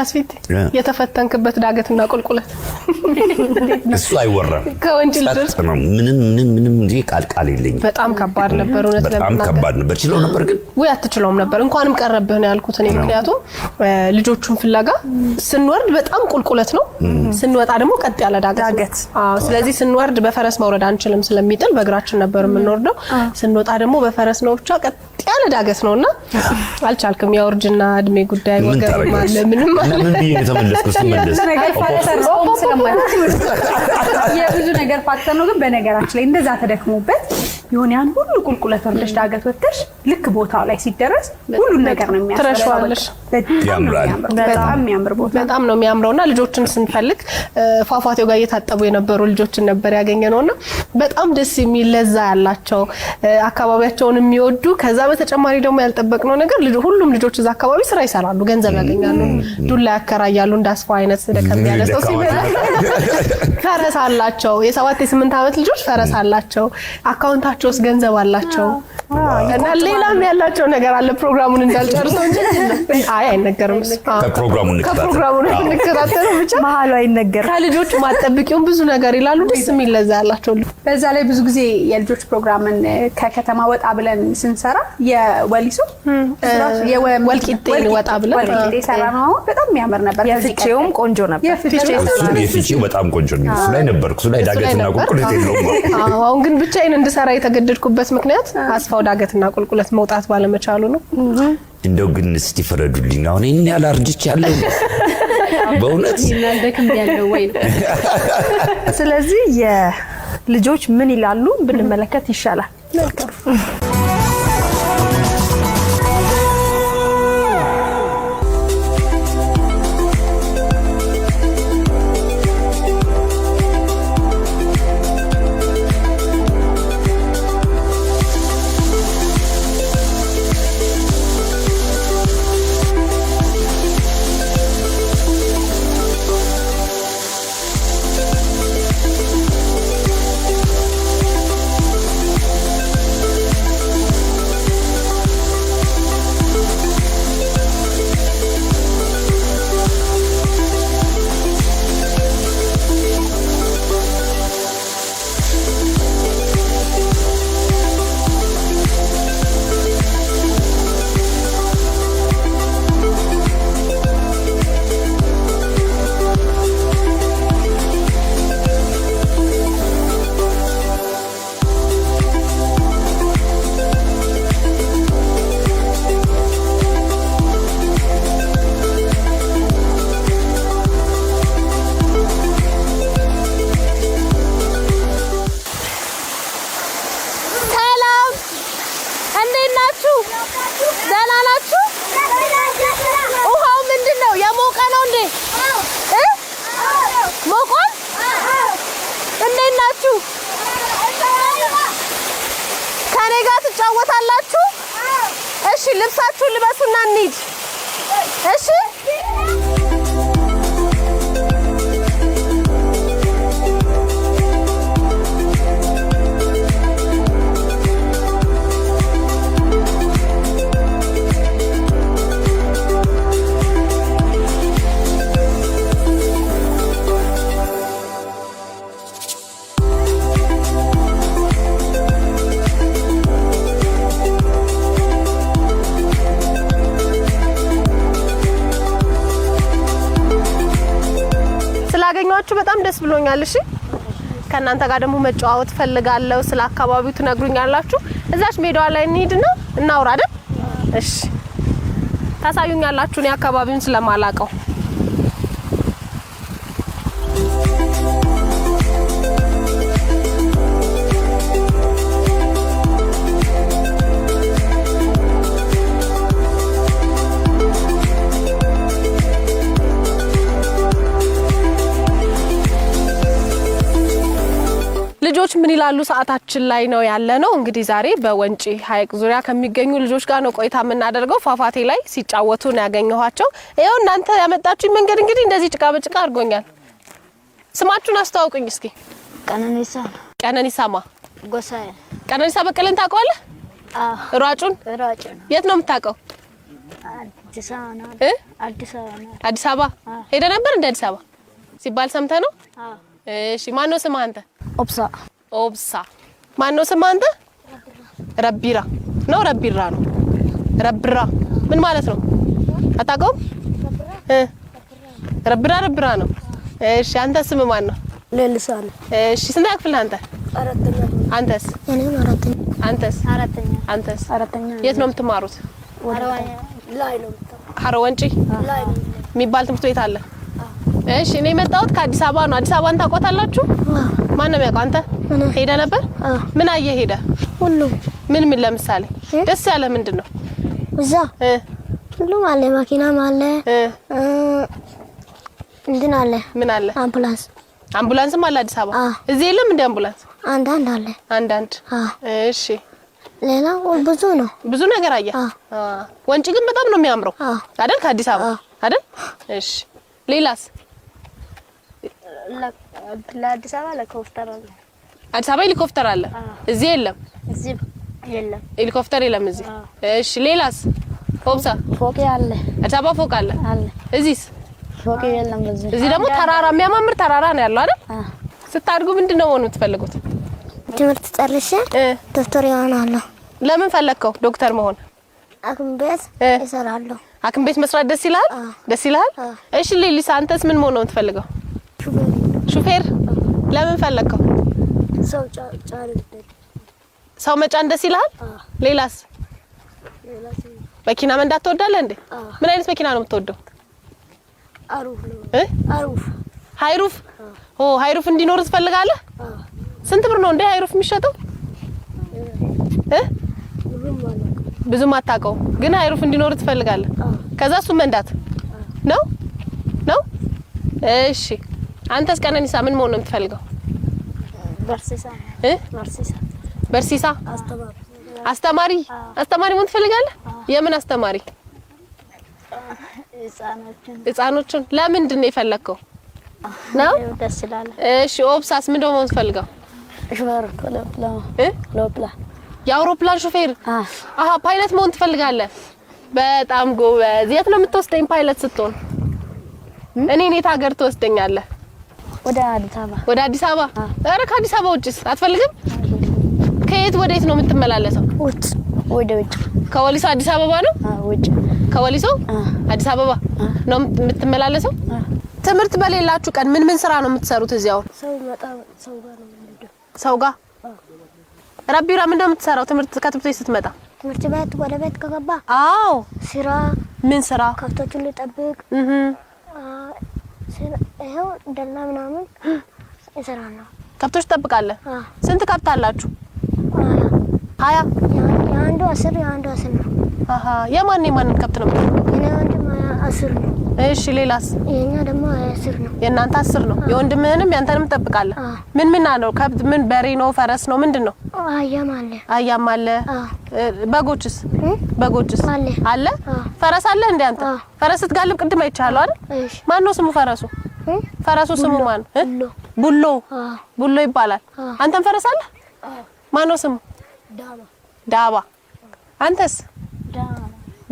አስፊት የተፈተንክበት ዳገትና ቁልቁለት እሱ አይወራም ከወንጭ ድረስ ምንም እንጂ ቃል የለኝም በጣም ከባድ ነበር እውነት በጣም ከባድ ነበር ችለው ነበር ግን ወይ አትችለውም ነበር እንኳንም ቀረብህ ነው ያልኩት እኔ ምክንያቱም ልጆቹን ፍለጋ ስንወርድ በጣም ቁልቁለት ነው ስንወጣ ደግሞ ቀጥ ያለ ዳገት ስለዚህ ስንወርድ በፈረስ መውረድ አንችልም ስለሚጥል በእግራችን ነበር የምንወርደው ስንወጣ ደግሞ በፈረስ ነው ብቻ ቀጥ ያለ ዳገት ነውና አልቻልኩም ያወርጅና እድሜ ጉዳይ ወገር ማለት ምንም ለምን ተመለስኩ ስመለስ የብዙ ነገር ፋክተር ነው ግን በነገራችን ላይ እንደዛ ተደክሞበት ይሁን ያን ሁሉ ቁልቁለት ወርደሽ ዳገት ወጥተሽ ልክ ቦታው ላይ ሲደረስ ሁሉ ነገር ነው የሚያስፈልገው በጣም የሚያምር ቦታ በጣም ነው የሚያምረውና ልጆችን ስንፈልግ ፏፏቴው ጋር እየታጠቡ የነበሩ ልጆችን ነበር ያገኘነውና በጣም ደስ የሚል ለዛ ያላቸው አካባቢያቸውን የሚወዱ ከዛ በተጨማሪ ደግሞ ያልጠበቅነው ነገር ሁሉም ልጆች እዛ አካባቢ ስራ ይሰራሉ ገንዘብ ያገኛሉ ዱላ ያከራያሉ እንዳስፋ አይነት ስለከሚያለሰው ሲበላ ፈረስ አላቸው የ7 የ8 አመት ልጆች ፈረስ አላቸው አካውንታቸውስ ገንዘብ አላቸው እና ሌላም ያላቸው ነገር አለ ፕሮግራሙን እንዳልጨርሰው እንጂ አይነገርም ከፕሮግራሙን እንከታተለው ብቻ መሀሉ አይነገርም ከልጆቹ ማጠብቂውን ብዙ ነገር ይላሉ ደስ የሚል ለዛ ያላቸው በዛ ላይ ብዙ ጊዜ የልጆች ፕሮግራምን ከከተማ ወጣ ብለን ስንሰራ የወሊሶ ወልቂጤ ወጣ ብለን ወልቂጤ ሰራነው በጣም የሚያምር ነበር የፍቼውም ቆንጆ ነበር የፍቼው በጣም ቆንጆ ነው እሱ ላይ ነበርኩ እሱ ላይ ዳገትና ቁልቁለት የለውም አሁን ግን ብቻዬን እንድሰራ የተገደድኩበት ምክንያት አስፋው ዳገትና ቁልቁለት መውጣት ባለመቻሉ ነው እንደው ግን እስቲ ፈረዱልኝ አሁን እኔ ያላርጅቻለሁ በእውነት ይናደክም ያለው ወይ ስለዚህ የልጆች ምን ይላሉ ብንመለከት ይሻላል እሺ ልብሳችሁን ልበሱና እንሂድ እሺ በጣም ደስ ብሎኛል እሺ ከናንተ ጋር ደግሞ መጫወት ፈልጋለሁ ስለ አካባቢው ትነግሩኛላችሁ እዛች ሜዳዋ ላይ እንሂድና እናውራ አይደል እሺ ታሳዩኛላችሁ እኔ አካባቢውን ስለማላቀው ልጆች ምን ይላሉ ሰዓታችን ላይ ነው ያለነው እንግዲህ ዛሬ በወንጪ ሐይቅ ዙሪያ ከሚገኙ ልጆች ጋር ነው ቆይታ የምናደርገው ፏፏቴ ላይ ሲጫወቱ ነው ያገኘኋቸው ይሄው እናንተ ያመጣችሁኝ መንገድ እንግዲህ እንደዚህ ጭቃ በጭቃ አድርጎኛል ስማችሁን አስተዋውቁኝ እስኪ ቀነኒሳማ ጎሳዬ ቀነኒሳ በቀለን ታውቀዋለህ ሯጩን ሯጭ ነው የት ነው የምታውቀው አዲስ አበባ ሄደ ነበር እንደ አዲስ አበባ ሲባል ሰምተህ ነው? እሺ ማነው ስምህ አንተ? ኦብሳ ማነው ስምህ አንተ? ረቢራ ነው ረቢራ ነው ረብራ ምን ማለት ነው አታውቀውም? ረብራ ነው። እሺ አንተ ስምህ ማን ነው? ለልሳን እሺ ስንት ክፍል ነህ አንተ? አራተኛ። አንተስ? እኔም አራተኛ። አንተስ? አራተኛ። አንተስ? አራተኛ። የት ነው የምትማሩት? ላይ ነው ሀሮ ወንጪ ላይ ነው የሚባል ትምህርት ቤት አለ? እሺ እኔ የመጣሁት ከአዲስ አበባ ነው። አዲስ አበባን ታውቃታላችሁ? ማን ነው የሚያውቀው? አንተ ሄደህ ነበር? ምን አየህ ሄደህ? ሁሉም ምን ለምሳሌ ደስ ያለ ምንድን ነው? እዛ ሁሉም አለ፣ መኪናም አለ፣ እንትን አለ። ምን አለ? አምቡላንስም አለ አዲስ አበባ። እዚህ የለም እንደ አምቡላንስ? አንዳንድ አለ። አንዳንድ። እሺ ሌላ ብዙ ነው። ብዙ ነገር አየህ? ወንጪ ግን በጣም ነው የሚያምረው አይደል? ከአዲስ አበባ አይደል? እሺ ሌላስ? ለአዲስ አበባ ሄሊኮፕተር አለ። አዲስ አበባ ሄሊኮፕተር አለ። እዚህ የለም? እዚህ የለም ሄሊኮፕተር የለም እዚህ። እሺ ሌላስ? ፎቅሳ ፎቅ አለ። አዲስ አበባ ፎቅ አለ። እዚህስ? ፎቅ የለም። እዚህ ደግሞ ተራራ፣ የሚያማምር ተራራ ነው ያለው አይደል? ስታድጉ ምንድነው መሆን የምትፈልጉት? ትምህርት ጨርሼ ዶክተር እሆናለሁ። ለምን ፈለግከው ዶክተር መሆን? ሐኪም ቤት እሰራለሁ። ሐኪም ቤት መስራት ደስ ይላል? ደስ ይላል? እሺ ሌሊሳ አንተስ ምን መሆን ነው የምትፈልገው? ሹፌር። ለምን ፈለግከው? ሰው መጫን ደስ ይላል? ሌላስ? መኪና መንዳት ትወዳለህ እንዴ? ምን አይነት መኪና ነው የምትወደው? አሩፍ ሃይሩፍ። ሃይሩፍ እንዲኖር ትፈልጋለህ? ስንት ብር ነው እንዴ ሃይሩፍ የሚሸጠው? ብዙም አታውቀውም፣ ግን ሃይሩፍ እንዲኖር ትፈልጋለህ። ከዛ እሱ መንዳት ነው? እሺ አንተስ ቀነኒሳ ምን መሆን ነው የምትፈልገው? በርሲሳ አስተማሪ መሆን ትፈልጋለህ? የምን አስተማሪ? ህፃኖችን። ለምንድን ነው የፈለከው? ነው ደስ ይላል። እሺ ኦብሳስ ምን ነው መሆን ትፈልጋው? የአውሮፕላን ሹፌር። ፓይለት መሆን ትፈልጋለህ? በጣም ጎበዝ። የት ነው የምትወስደኝ ፓይለት ስትሆን? እኔን የት ሀገር ትወስደኛለህ? ወደ አዲስ አበባ። ወደ አዲስ አበባ? ኧረ ከአዲስ አበባ ውጭስ አትፈልግም? ከየት ወዴት ነው የምትመላለሰው? ወደ ውጭ። ከወሊሶ አዲስ አበባ ነው? ውጭ። ከወሊሶ አዲስ አበባ ነው የምትመላለሰው? ትምህርት በሌላችሁ ቀን ምን ስራ ነው የምትሰሩት እዚያው? ሰው ጋር ረቢራ ምን እንደምትሰራው ከትምህርት ቤት ስትመጣ? ትምህርት ቤት ወደ ቤት ከገባ ስራ። ምን ስራ? ከብቶቹን ልጠብቅ። ይሄው ደላ ምናምን እሰራለሁ። ከብቶች ትጠብቃለህ? ስንት ከብት አላችሁ? 20። የአንዱ 10 ነው። የማን ከብት ነው? የኔ ወንድም 10 ነው። እሺ ሌላስ? የኛ ደግሞ 10 ነው። የእናንተ 10 ነው። የወንድምህንም ያንተንም ትጠብቃለህ? ምን ነው ከብት? ምን በሬ ነው ፈረስ ነው ምንድነው? አህያም አለ። በጎችስ? አለ። ፈረስ አለ እንዴ አንተ? ፈረስ ስትጋልብ ቅድም አይቻለሁ አይደል? ማን ነው ስሙ ፈረሱ? ፈረሱ ስሙ ማን? ቡሎ ይባላል። አንተም ፈረስ አለ? ማን ነው ስሙ? ዳባ። አንተስ?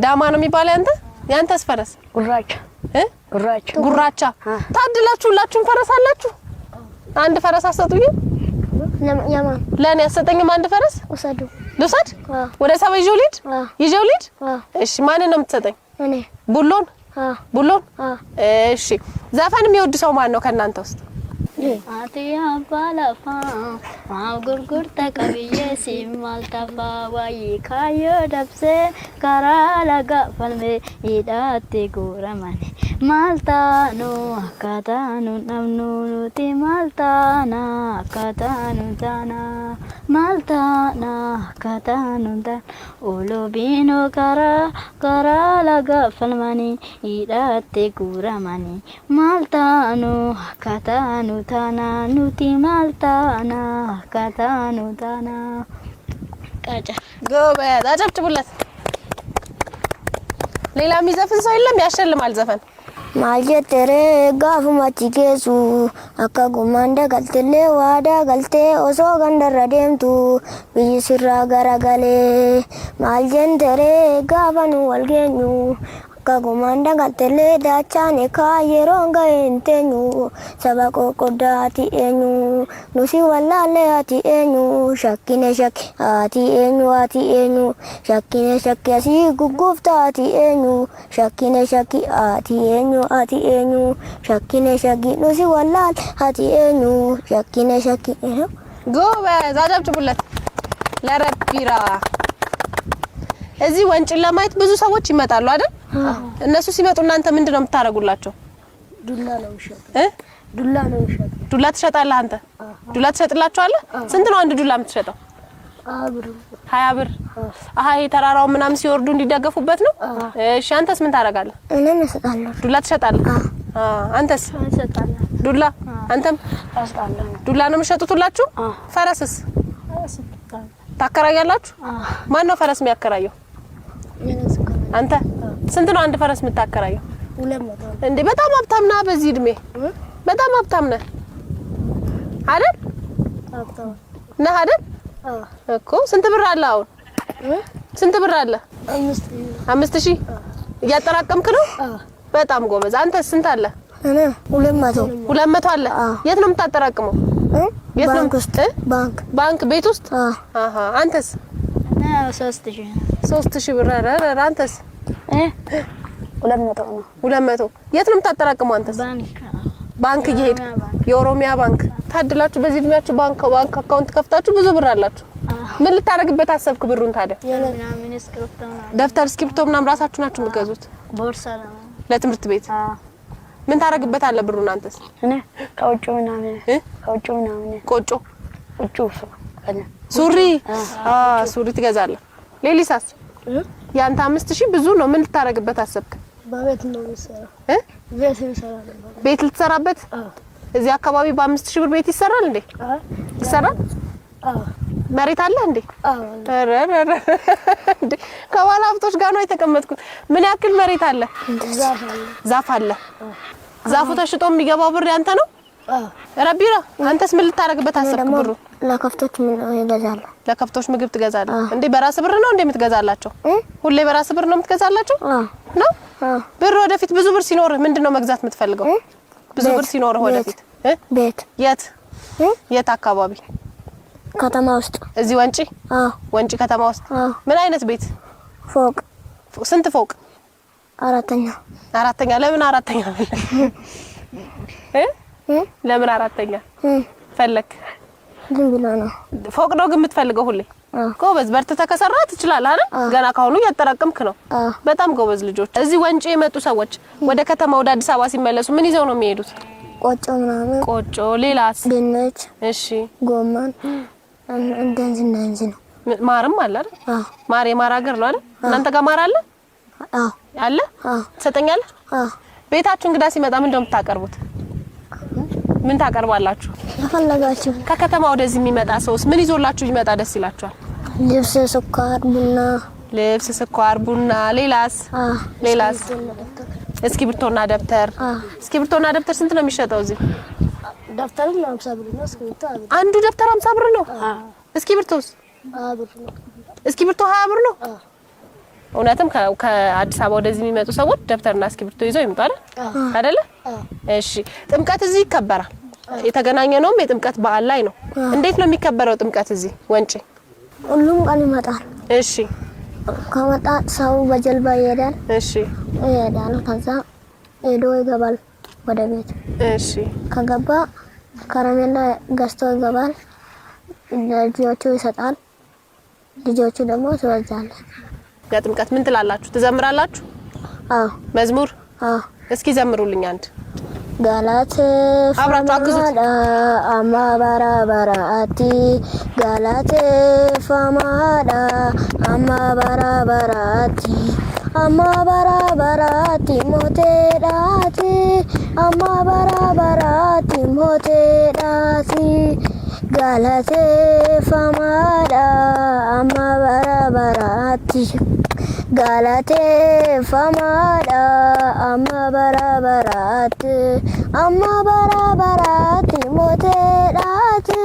ዳማ ነው የሚባለው አንተ? ያንተስ ፈረስ? ጉራቻ። ታድላችሁ ሁላችሁም ፈረስ አላችሁ። አንድ ፈረስ አሰጡኝ። ለኔ አሰጠኝም አንድ ፈረስ? ልውሰድ? ወደ ሰው ይዤው ልሂድ? እሺ ማንን ነው የምትሰጠኝ? እኔ። ቡሎን? እሺ ዘፈን የሚወድ ሰው ማን ነው ከእናንተ ውስጥ? አትያ ባላፋ ማጉርጉር ተቀብዬ ሲማልታፋ ዋይ ካዮ ደብሴ ካራላጋ ፈልሜ ይዳቴ ጎረማኔ ማልታኑ አካታኑ ነምኑኑቲ ማልታና አካታኑ ታና ማልታና አካታኑ ታና ኦሎቢኖ ካራላጋ ፈልማኔ ይዳቴ ጎረማኔ ማልታኑ አካታኑ ታና ኑቲ ማልታና አካታኑ ታና ቃጫ ጎበዝ። አጨብጭቡለት። ሌላ የሚዘፍን ሰው የለም? ያሸልማል ዘፈን Maljetere gaafuma chikeesu akka gumanda galtele waada galte osoo gandarra deemtu biyyi sirraa garagalee maljentere gaafa nu wal geenyu akka gumanda galtele daachaan ekaa yeroo ga'een teenyu saba qoqqoddaati eenyu nusi wallaalee ati eenyu shakkine shakki ati eenyu shakkine shakki asii gugguufta ati eenyu shakkine shakki ati eenyu shakkine shakki nusi wallaal ati eenyu shakkine shakki ጎበዝ አጨብጭቡለት ለረቢራ። እዚህ ወንጭን ለማየት ብዙ ሰዎች ይመጣሉ አይደል? እነሱ ሲመጡ እናንተ ምንድነው የምታረጉላቸው? ዱላ ነው የሚሸጠው። ዱላ ትሸጣለህ አንተ? ዱላ ትሸጥላቸዋለህ? ስንት ነው አንድ ዱላ የምትሸጠው? 20 ብር። አሃ ይሄ ተራራው ምናምን ሲወርዱ እንዲደገፉበት ነው? እሺ አንተስ ምን ታረጋለህ? እኔም እሰጣለሁ። ዱላ ትሸጣለህ? አንተስ? እሰጣለሁ። ዱላ አንተም? እሰጣለሁ። ዱላ ነው የምትሸጡት ሁላችሁ? ፈረስስ ታከራያላችሁ? ማን ነው ፈረስ የሚያከራየው? አንተ? ስንት ነው አንድ ፈረስ የምታከራየው? 200 እንዴ በጣም ሀብታም ነህ በዚህ እድሜ። በጣም ሀብታም ነህ አይደል? ነህ አይደል? እኮ ስንት ብር አለ አሁን? ስንት ብር አለ? 5000 እያጠራቀምክ ነው? በጣም ጎበዝ። አንተስ ስንት አለ? እኔ 200 አለ። የት ነው የምታጠራቅመው? የት ነው? ባንክ ቤት ውስጥ? አሃ አንተስ? 3000 ብር። ኧረ አንተስ? 200 ነው። 200 የት ነው የምታጠራቅመው አንተስ? ባንክ እየሄድክ የኦሮሚያ ባንክ ታድላችሁ። በዚህ እድሜያችሁ ባንክ አካውንት ከፍታችሁ ብዙ ብር አላችሁ። ምን ልታረግበት አሰብክ ብሩን ታዲያ? ደብተር እስክሪብቶ ምናምን ራሳችሁ ናችሁ የምትገዙት? ቦርሳ ነው ለትምህርት ቤት። ምን ታረግበታለህ ብሩን አንተስ? እኔ ከውጭ ምናምን ቆጮ ሱሪ ሱሪ ትገዛለህ። ሌሊሳስ ያንተ 5000 ብዙ ነው። ምን ልታረግበት አሰብክ? በቤት ነው የሚሰራው። ቤት ልትሰራበት? እዚህ አካባቢ በ5000 ብር ቤት ይሰራል እንዴ? ይሰራል? መሬት አለ እንዴ? እንዴ ከባለ ሀብቶች ጋር ነው የተቀመጥኩት። ምን ያክል መሬት አለ? ዛፍ አለ። ዛፉ ተሽጦ የሚገባው ብር ያንተ ነው? ረቢራ አንተስ ምን ልታረግበት አሰብክ ብሩ? ለከፍቶች ምን እገዛለሁ። ለከፍቶች ምግብ ትገዛለህ እንዴ? በራስ ብር ነው እንዴ የምትገዛላቸው? ሁሌ በራስ ብር ነው የምትገዛላቸው? ነው ብር ወደፊት ብዙ ብር ሲኖርህ ምንድነው መግዛት የምትፈልገው? ብዙ ብር ሲኖርህ ወደፊት ቤት። የት አካባቢ? ከተማ ውስጥ። እዚህ ወንጪ? ወንጪ ከተማ ውስጥ። ምን አይነት ቤት? ፎቅ። ስንት ፎቅ? አራተኛ። ለምን አራተኛ? ለምን አራተኛ ፈለክ? ዝም ብሎ ነው። ፎቅ ነው ግን የምትፈልገው ሁሌ? ጎበዝ በርትተህ ከሰራህ ትችላለህ አይደል? ገና ካሁኑ እያጠራቀምክ ነው። በጣም ጎበዝ ልጆች። እዚህ ወንጪ የመጡ ሰዎች ወደ ከተማ ወደ አዲስ አበባ ሲመለሱ ምን ይዘው ነው የሚሄዱት? ቆጮ ምናምን። ቆጮ። ሌላስ? ድንች። እሺ። ጎመን። እንደዚህ ነው። ማርም አለ አይደል? ማር የማር ሀገር ነው አይደል? እናንተ ጋር ማር አለ? አለ? ትሰጠኛለህ? ቤታችሁ እንግዳ ሲመጣ ምን እንደምታቀርቡት? ምን ታቀርባላችሁ? ያፈለጋችሁ። ከከተማ ወደዚህ የሚመጣ ሰውስ ምን ይዞላችሁ ይመጣ ደስ ይላችኋል? ልብስ፣ ስኳር፣ ቡና። ሌላስ? እስክሪብቶና ደብተር። እስክሪብቶና ደብተር ስንት ነው የሚሸጠው እዚህ? ደብተሩ 50 ብር ነው። አንዱ ደብተር 50 ብር ነው። እስክሪብቶስ? 20 ብር ነው። እስክሪብቶ 20 ብር ነው። እውነትም ከአዲስ አበባ ወደዚህ የሚመጡ ሰዎች ደብተርና እስክሪብቶ ይዘው ይመጣሉ አይደለ? እሺ። ጥምቀት እዚህ ይከበራል። የተገናኘነውም የጥምቀት በዓል ላይ ነው። እንዴት ነው የሚከበረው ጥምቀት እዚህ ወንጪ? ሁሉም ቀን ይመጣል። እሺ። ከመጣ ሰው በጀልባ ይሄዳል። እሺ። ይሄዳል። ከዛ ሄዶ ይገባል ወደ ቤት። እሺ። ከገባ ከረሜላ ገዝቶ ይገባል። ልጆቹ ይሰጣል። ልጆቹ ደግሞ ትወዛለ። ለጥምቀት ምን ትላላችሁ? ትዘምራላችሁ? መዝሙር? እስኪ ዘምሩልኝ አንድ። ጋላት አብራችሁ አማ ባራባራቲ ጋላት ፈማዳ አማ ባራባራቲ አማ ባራባራቲ ሞቴዳቲ አማ ባራባራቲ ሞቴዳቲ ጋላት ፈማዳ አማ ባራባራቲ galateeffamaadha amma bara baraatti amma bara baraatti mooteedhaati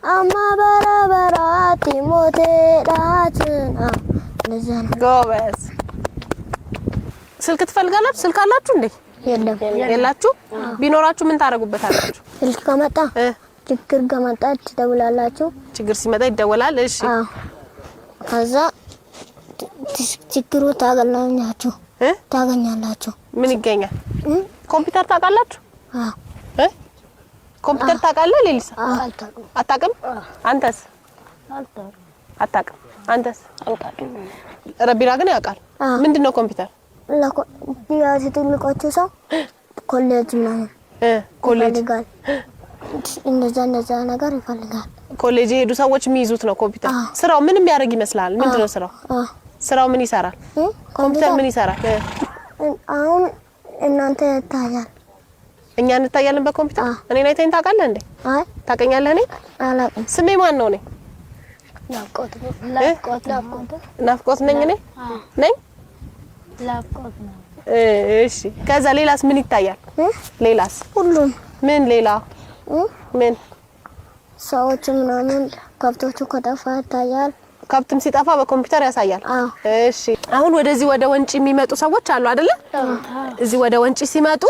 amma bara baraatti mooteedhaati ጎበዝ። ስልክ ትፈልጋላችሁ? ስልክ አላችሁ እንዴ? የላችሁ? ቢኖራችሁ ምን ታረጉበታላችሁ? ስልክ ከመጣ ችግር ከመጣ ትደውላላችሁ። ችግር ሲመጣ ይደወላል። እሺ ከዛ ችግሩ ታገኛላችሁ። ምን ይገኛል? ኮምፒውተር ታውቃላችሁ? ኮምፒውተር ታውቃለህ ሌሊሳ? አታውቅም? አንተስ? አታውቅም? አንተስ? ረቢራ ግን ያውቃል። ምንድነው ኮምፒውተር? ለኮምፒውተር ትልቆቹ ሰው ኮሌጅ ምናምን ኮሌጅ እንደዛ ነገር ይፈልጋል። ኮሌጅ የሄዱ ሰዎች የሚይዙት ነው ኮምፒውተር። ስራው ምንም ያደርግ ይመስላል? ምንድነው ስራው? ስራው ምን ይሰራል? ኮምፒውተር ምን ይሰራል? አሁን እናንተ ታያል። እኛ እንታያለን በኮምፒውተር። እኔን አይተኸኝ ታውቃለህ እንዴ? አይ ታውቀኛለህ? እኔ አላውቅም። ስሜ ማን ነው? እኔ ናፍቆት ነኝ። እኔ ነኝ ናፍቆት ነው። እሺ ከዛ ሌላስ ምን ይታያል? ሌላስ ሁሉም ምን ሌላ ምን ሰዎች ምናምን ከብቶቹ ከጠፋ ይታያል። ከብትም ሲጠፋ በኮምፒውተር ያሳያል። እሺ አሁን ወደዚህ ወደ ወንጪ የሚመጡ ሰዎች አሉ አይደለ? እዚህ ወደ ወንጪ ሲመጡ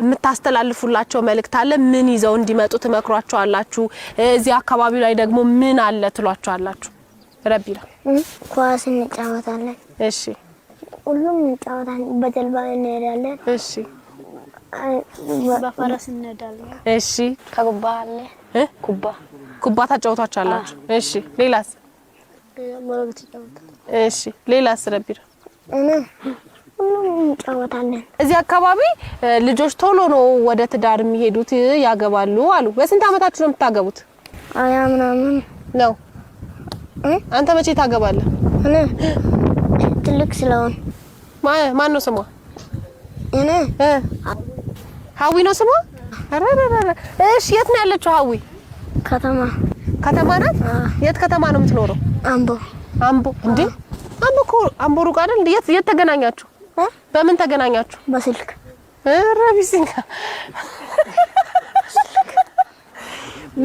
የምታስተላልፉላቸው መልእክት አለ? ምን ይዘው እንዲመጡ ትመክሯቸዋላችሁ? እዚህ አካባቢው ላይ ደግሞ ምን አለ ትሏቸዋላችሁ? ረቢራ ኳስ እንጫወታለን። እሺ ሁሉም እንጫወታለን። በጀልባ እንሄዳለን። እሺ በፈረስ እንሄዳለን። እሺ ከኩባ አለ ኩባ ታጫውታችኋላችሁ። እሺ ሌላስ? ሞሮግት ይጫወታል። እሺ ሌላስ? ረቢራ ሁሉም እንጫወታለን። እዚህ አካባቢ ልጆች ቶሎ ነው ወደ ትዳር የሚሄዱት ያገባሉ አሉ። በስንት አመታችሁ ነው የምታገቡት? አያ ምናምን ነው። አንተ መቼ ታገባለህ? እኔ ትልቅ ስለሆን ማን ነው ስሟ? እኔ ሀዊ ነው ስሟ? አረረረ እሺ የት ነው ያለችው ሀዊ? ከተማ ናት? የት ከተማ ነው የምትኖረው? አምቦ እንዴ? አምቦ ሩቅ አይደል? የት ተገናኛችሁ? በምን ተገናኛችሁ? በስልክ ረቢሲንጋ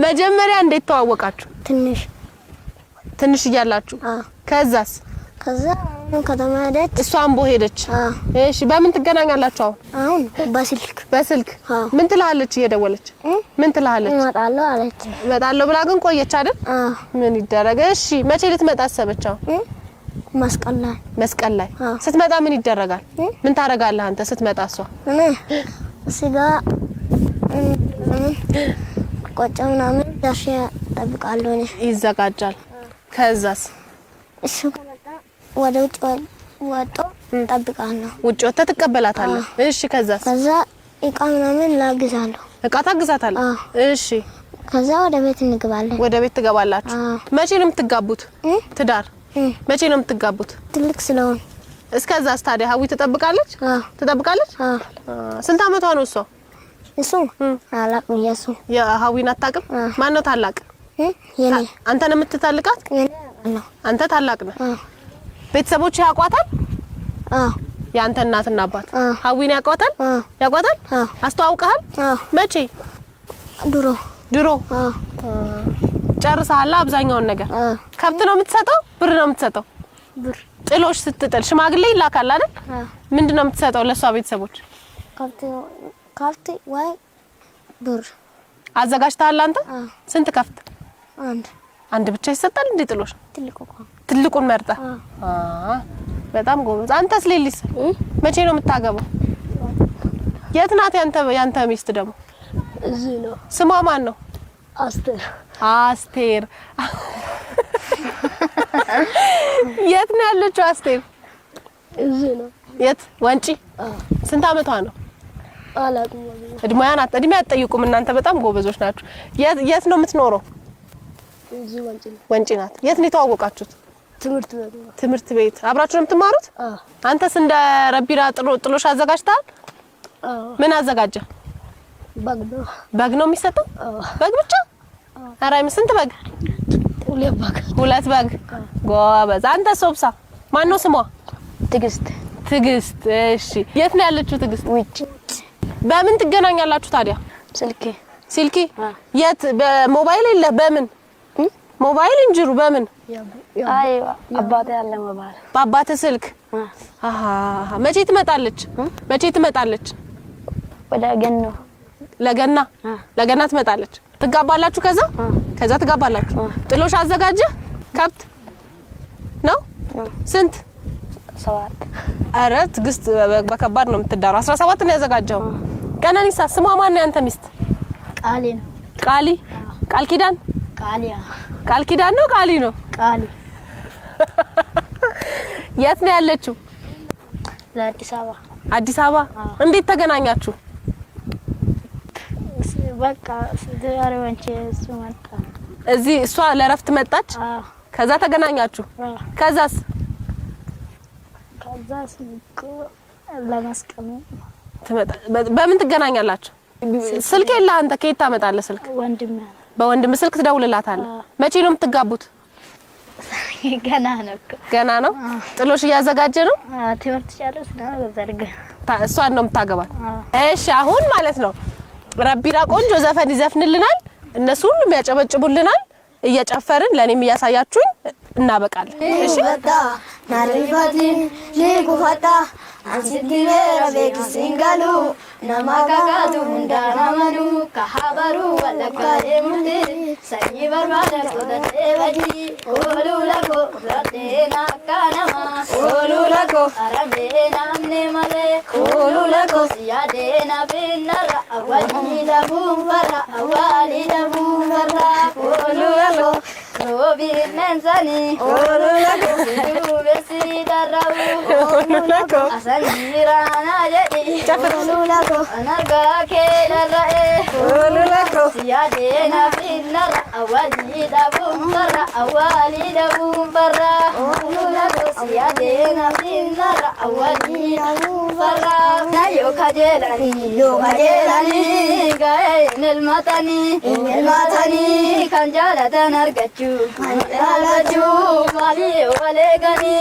መጀመሪያ እንዴት ተዋወቃችሁ? ትንሽ እያላችሁ ከዛ ከተማ ሄደች። እሷ አምቦ ሄደች። እሺ በምን ትገናኛላችሁ አሁን? በስልክ ምን ትላለች እየደወለች? ምን ትላለች? እመጣለሁ ብላ ግን ቆየች አይደል? ምን ይደረግ። እሺ መቼ ልትመጣ አሰበች? መስቀል ላይ ስትመጣ ምን ይደረጋል? ምን ታረጋለህ አንተ ስትመጣ? እሷ ስጋ ቆጮ ምናምን ዳሽ ጠብቃለሁ። ይዘጋጃል። ከዛስ? እሱ ወደ ውጭ ወጥቶ ጠብቃለሁ። ውጭ ወጥተህ ትቀበላታለህ? እሺ ከዛስ? ከዛ እቃ ምናምን ላግዛለሁ። እቃ ታግዛታለህ? እሺ ከዛ ወደ ቤት እንገባለን። ወደ ቤት ትገባላችሁ? መቼ ነው የምትጋቡት? ትዳር መቼ ነው የምትጋቡት? ትልቅ ስለሆነ። እስከዛስ ታዲያ ሀዊ ትጠብቃለች? ስንት አመቷ ነው እሷ? እሱ አላቅም። የሱ የሀዊን አታውቅም? ማን ነው ታላቅ? የኔ። አንተ ነው የምትታልቃት? የኔ። አንተ ታላቅ ነህ። ቤተሰቦች ያውቋታል? የአንተ እናትና አባት ሀዊን ያውቋታል? አስተዋውቀሃል? መቼ? ድሮ ጨርሰሃል አብዛኛውን ነገር? ከብት ነው የምትሰጠው? ብር ነው የምትሰጠው? ብር። ጥሎሽ ስትጥል ሽማግሌ ይላካል አይደል? ምንድነው የምትሰጠው ለሷ ቤተሰቦች? ከብት ወይ ብር። አዘጋጅተሃል አንተ? ስንት ከፍት? አንድ ብቻ ይሰጣል እንዴ ጥሎሽ? ትልቁን መርጠህ? በጣም ጎበዝ። አንተስ ሌሊስ መቼ ነው የምታገባው? የት ናት ያንተ ሚስት ደግሞ? እዚህ ነው። ስሟ ማን ነው? አስቴር። የት ነው ያለችው አስቴር? እዚህ ነው። የት? ወንጪ። ስንት አመቷ ነው? አላውቅም። እድሜ አትጠይቁም እናንተ በጣም ጎበዞች ናችሁ። የት ነው የምትኖረው? እዚህ ወንጪ ናት። የት ነው የተዋወቃችሁት? ትምህርት ቤት። አብራችሁ ነው የምትማሩት? አንተስ እንደ ረቢራ ጥሎሽ አዘጋጅተሃል? ምን አዘጋጀ? በግ ነው የሚሰጠው? በግ ብቻ? አራይ ስንት በግ? ሁለት በግ። ጎበዝ። አንተ ሶብሳ ማን ነው ስሟ? ትግስት እሺ የት ነው ያለችው ትግስት ውጭ በምን ትገናኛላችሁ ታዲያ ስልኬ የት በሞባይል የለ በምን ሞባይል እንጅሩ በምን አይ አባቴ ያለ ሞባይል በአባቴ ስልክ አሃ መቼ ትመጣለች ለገና ትመጣለች ትጋባላችሁ ከዛ ትጋባላችሁ ጥሎሽ አዘጋጀ ከብት ነው ስንት 7 አረ ትግስት በከባድ ነው የምትዳረው 17 ነው ያዘጋጀው ቀነኒሳ ስሟ ማን ነው ያንተ ሚስት ቃል ኪዳን ነው ቃሊ ነው የት ነው ያለችው አዲስ አበባ እንዴት ተገናኛችሁ በቃ ዛሬ ስመጣ እዚህ እሷ ለረፍት መጣች ከዛ ተገናኛችሁ ከዛስ ለማስቀም በምን ትገናኛላችሁ ስልክ የለ አንተ ከየት ታመጣለህ ስልክ በወንድም ስልክ ትደውልላታለህ መቼ ነው የምትጋቡት ገና ነው ጥሎሽ እያዘጋጀ ነው ትምህርት ጨርስ ነው ዘርገ እሷን ነው የምታገባት እሺ አሁን ማለት ነው ረቢራ ቆንጆ ዘፈን ይዘፍንልናል እነሱ ሁሉም ያጨበጭቡልናል እየጨፈርን ለኔም እያሳያችሁኝ እናበቃለን እሺ ወጣ ናሪፋቲ ሊጉፋታ አንሲቲኔ ረቤክ ሲንጋሉ ናማጋጋቱ እንዳናመኑ ከሐበሩ ወለካዬ ሙዲ ሰይበርባደ ቆደቴበጂ ኦሉለኮ ረቴና ካናማ ኦሉለኮ አረሜና ምኔመሌ ኦሉለኮ ሲያዴና ቢነራ አዋሊ ደቡንፈራ ኦሉለኮ ሮቢን መንዘኒ ኦሉለኮ ዱበሲ ደራው ኦሉለኮ አሰንጂራና የዲ ኦሉለኮ አናጋ ከለራኤ ኦሉለኮ ሲያዴና ቢነራ አዋሊ ደቡንፈራ ኦሉለኮ ሲያዴና ቢነራ አዋሊ ደቡንፈራ ናዮ ካጀላኒ ጋይ ንልማታኒ kanjalatan argachu mali walegani